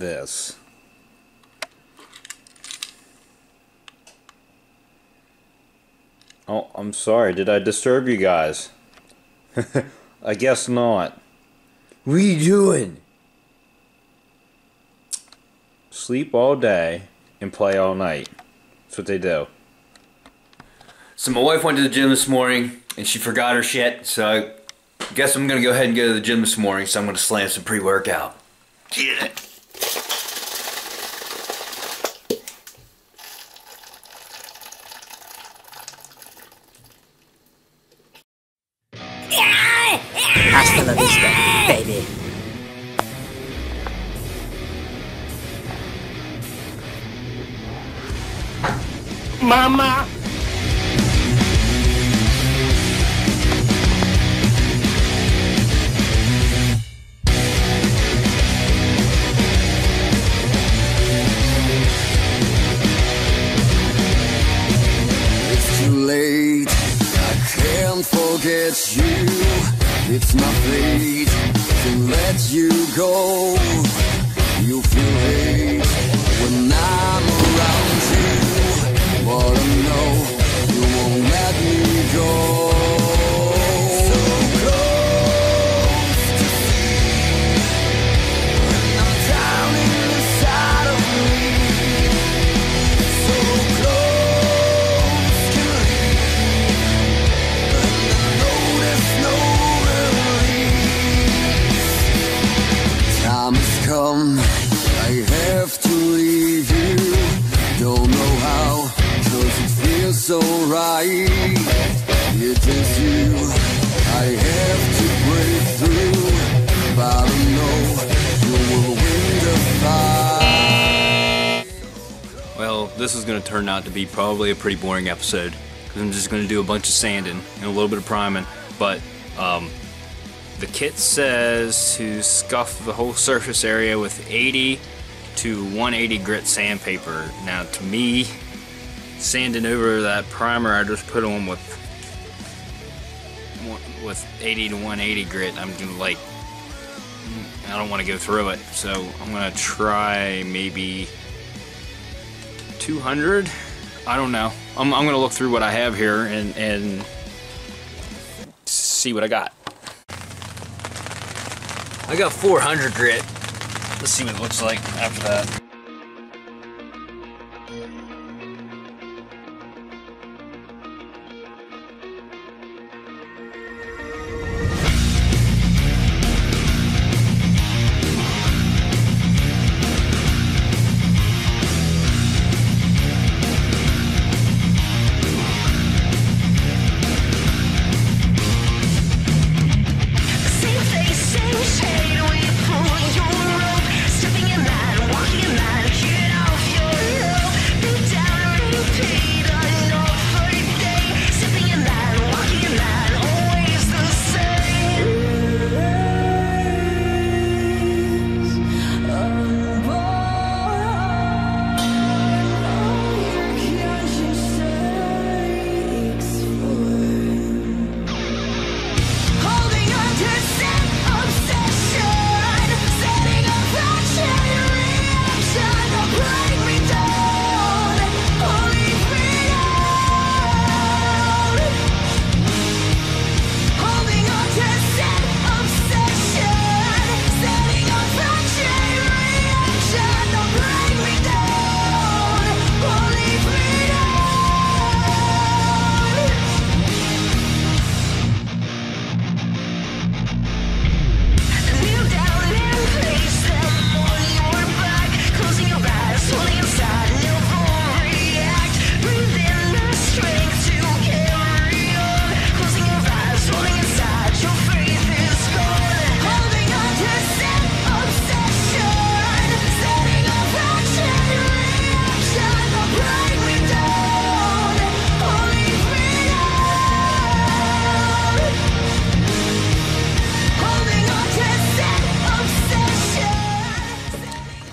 this. Oh, I'm sorry. Did I disturb you guys? I guess not. What are you doing? Sleep all day and play all night. That's what they do. So my wife went to the gym this morning and she forgot her shit, so I guess I'm gonna go ahead and go to the gym this morning, so I'm gonna slam some pre-workout. Yeah. Hasta la vista, baby. Mama! It's too late, I can't forget you. It's my fate to let you go. You feel hate when I'm around you, but I know you won't let me go. So close to see when I'm down inside of me. So close to leave, and I know there's no time has come, I have to leave you. Don't know how, 'cause it feels so right. It is you, I have to break through, but I know you will win the fight. Well, this is going to turn out to be probably a pretty boring episode, because I'm just going to do a bunch of sanding and a little bit of priming, but the kit says to scuff the whole surface area with 80 to 180 grit sandpaper. Now to me, sanding over that primer I just put on with 80 to 180 grit, I'm gonna like, I don't want to go through it, so I'm gonna try maybe 200. I don't know. I'm gonna look through what I have here and see what I got. I got 400 grit. Let's see what it looks like after that.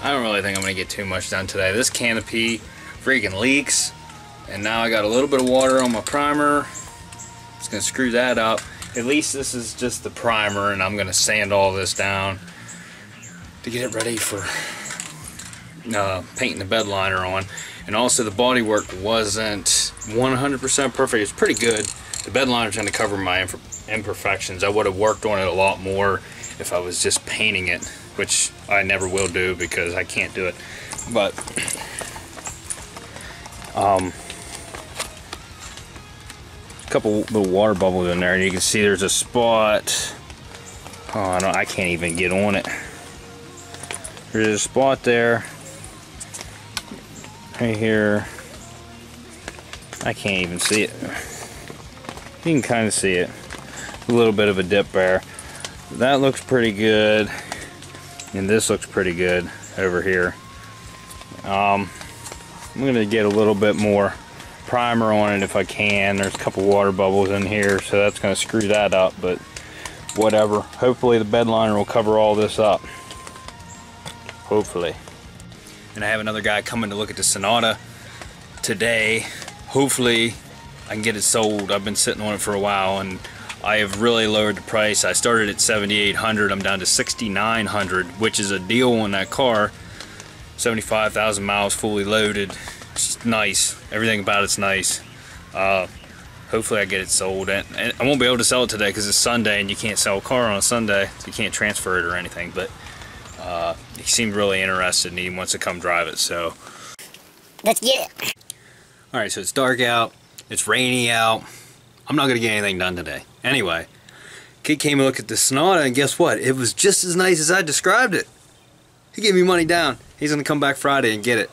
I don't really think I'm going to get too much done today. This canopy freaking leaks, and now I got a little bit of water on my primer. Just going to screw that up. At least this is just the primer, and I'm going to sand all this down to get it ready for painting the bed liner on, and also the bodywork wasn't 100% perfect. It's pretty good. The bed liner's going to cover my imperfections. I would have worked on it a lot more if I was just painting it, which I never will do because I can't do it. But a couple little water bubbles in there, and you can see there's a spot. Oh, I can't even get on it. There's a spot there, right here. I can't even see it. You can kind of see it. A little bit of a dip there. That looks pretty good, and this looks pretty good over here. I'm gonna get a little bit more primer on it if I can. There's a couple water bubbles in here, so that's gonna screw that up, but whatever. Hopefully the bed liner will cover all this up. Hopefully. And I have another guy coming to look at the Sonata today. Hopefully I can get it sold. I've been sitting on it for a while, and I have really lowered the price. I started at $7,800. I'm down to $6,900, which is a deal on that car. 75,000 miles fully loaded. It's just nice. Everything about it's nice. Hopefully I get it sold. And I won't be able to sell it today because it's Sunday and you can't sell a car on a Sunday, so you can't transfer it or anything. But he seemed really interested and he wants to come drive it, so Let's get it. alright, so it's dark out, it's rainy out. I'm not gonna get anything done today. Anyway, kid came and looked at the Sonata, and guess what? It was just as nice as I described it. He gave me money down. He's gonna come back Friday and get it.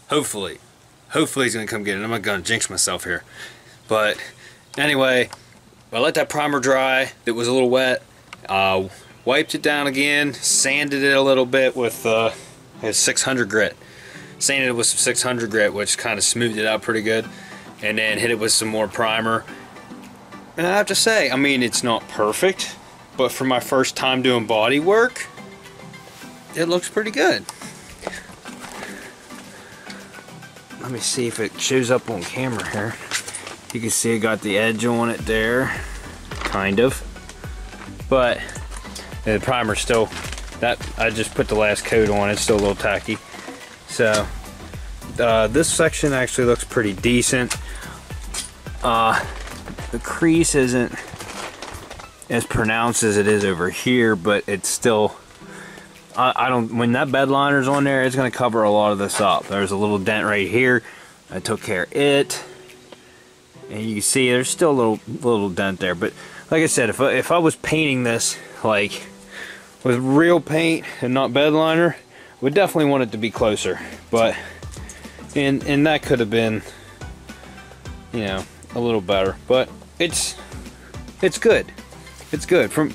Hopefully. Hopefully he's gonna come get it. I'm not gonna jinx myself here. But anyway, I let that primer dry. It was a little wet. Wiped it down again, sanded it a little bit with 600 grit. Sanded it with some 600 grit, which kind of smoothed it out pretty good. And then hit it with some more primer. And I have to say, I mean, it's not perfect, but for my first time doing body work, it looks pretty good. Let me see if it shows up on camera here. You can see it got the edge on it there, kind of. But the primer's still, that I just put the last coat on, it's still a little tacky. So this section actually looks pretty decent. The crease isn't as pronounced as it is over here, but it's still, I don't, when that bed liner's on there, it's going to cover a lot of this up. There's a little dent right here. I took care of it, and you can see there's still a little dent there. But like I said, if I was painting this like with real paint and not bed liner, would definitely want it to be closer. But and that could have been, you know, a little better. But it's good. It's good. From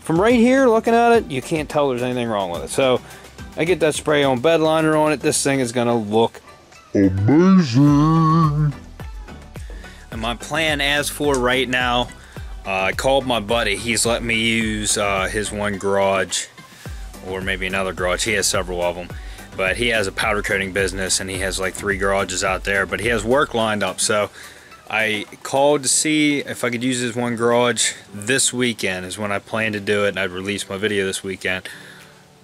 right here looking at it, you can't tell there's anything wrong with it. So I get that spray on bed liner on it. This thing is gonna look amazing. And my plan as for right now, I called my buddy. He's let me use his one garage, or maybe another garage. He has several of them, but he has a powder coating business and he has like 3 garages out there, but he has work lined up. So I called to see if I could use his one garage this weekend is when I plan to do it, and I'd release my video this weekend.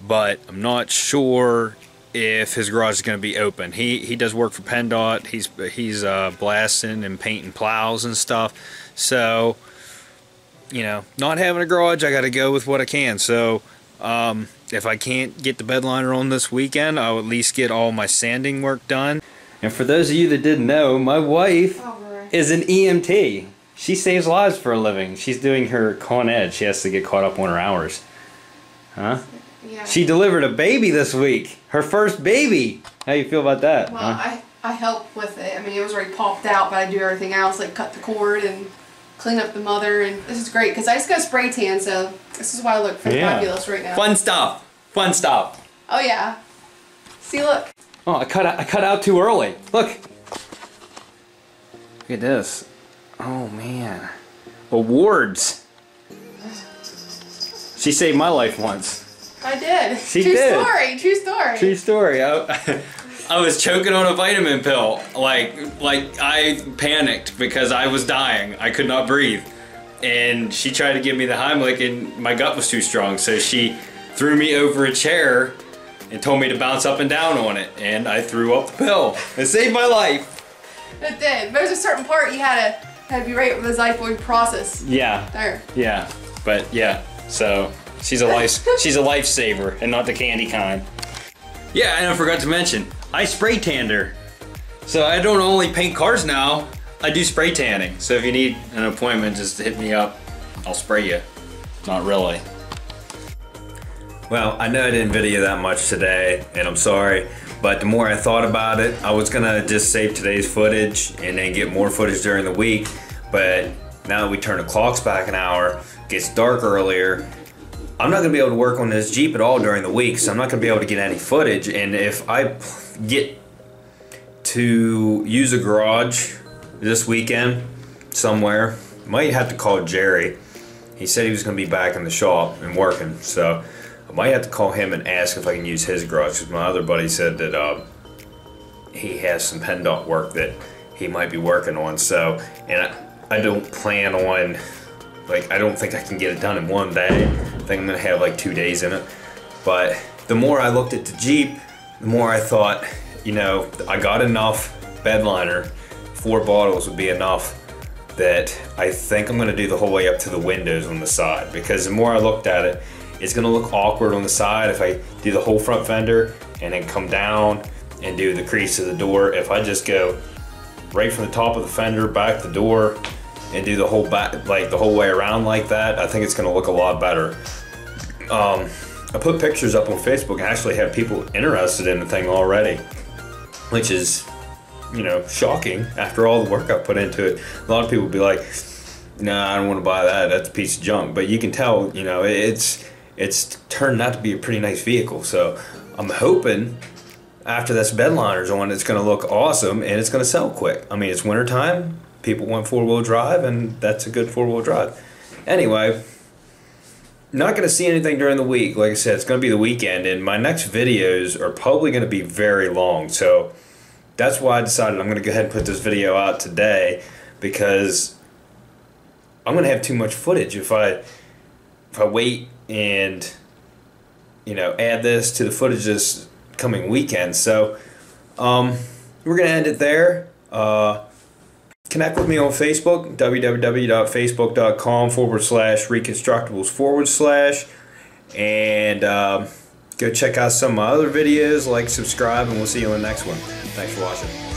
But I'm not sure if his garage is going to be open. He does work for PennDOT. He's blasting and painting plows and stuff. So, you know, not having a garage, I got to go with what I can. So if I can't get the bed liner on this weekend, I'll at least get all my sanding work done. And for those of you that didn't know, my wife is an EMT. She saves lives for a living. She's doing her con ed. She has to get caught up on her hours. Huh? Yeah. She delivered a baby this week. Her first baby. How you feel about that? Well, huh? I help with it. I mean, it was already popped out, but I do everything else, like cut the cord and clean up the mother. And this is great because I just got spray tan, so this is why I look fabulous right now. Fun stuff. Fun stuff. Oh yeah. See, look. Oh, I cut out too early. Look. Look at this. Oh man. Awards. She saved my life once. I did. She True did. story. True story. True story. I was choking on a vitamin pill. Like I panicked because I was dying. I could not breathe. And she tried to give me the Heimlich and my gut was too strong. So she threw me over a chair and told me to bounce up and down on it, and I threw up the pill. It saved my life. It did. There's a certain part you had to be right with the xiphoid process. Yeah. There. Yeah. But yeah, so she's a lifesaver and not the candy kind. Yeah, and I forgot to mention, I spray tanned her. So I don't only paint cars now, I do spray tanning. So if you need an appointment, just hit me up. I'll spray you. Not really. Well, I know I didn't video that much today, and I'm sorry, but the more I thought about it, I was gonna just save today's footage and then get more footage during the week, but now that we turn the clocks back an hour, it gets dark earlier, I'm not gonna be able to work on this Jeep at all during the week, so I'm not gonna be able to get any footage, and if I get to use a garage this weekend somewhere, might have to call Jerry. He said he was gonna be back in the shop and working, so I might have to call him and ask if I can use his garage, because my other buddy said that he has some PennDOT work that he might be working on, so, and I don't plan on, like, I don't think I can get it done in one day. I think I'm gonna have like 2 days in it, but the more I looked at the Jeep, the more I thought, you know, I got enough bed liner, 4 bottles would be enough, that I think I'm gonna do the whole way up to the windows on the side, because the more I looked at it, it's gonna look awkward on the side if I do the whole front fender and then come down and do the crease of the door. If I just go right from the top of the fender back the door and do the whole back, like the whole way around like that, I think it's gonna look a lot better. I put pictures up on Facebook and actually have people interested in the thing already, which is, you know, shocking after all the work I put into it. A lot of people would be like, nah, I don't want to buy that, that's a piece of junk. But you can tell, you know, it's turned out to be a pretty nice vehicle. So I'm hoping after this bed liner's on, it's going to look awesome and it's going to sell quick. I mean, it's winter time, people want 4-wheel drive, and that's a good 4-wheel drive. Anyway, not going to see anything during the week. Like I said, it's going to be the weekend, and my next videos are probably going to be very long. So that's why I decided I'm going to go ahead and put this video out today, because I'm going to have too much footage if I wait and, you know, add this to the footage this coming weekend. So we're going to end it there. Connect with me on Facebook, www.facebook.com/reconstructables/, and go check out some of my other videos, like, subscribe, and we'll see you in the next one. Thanks for watching.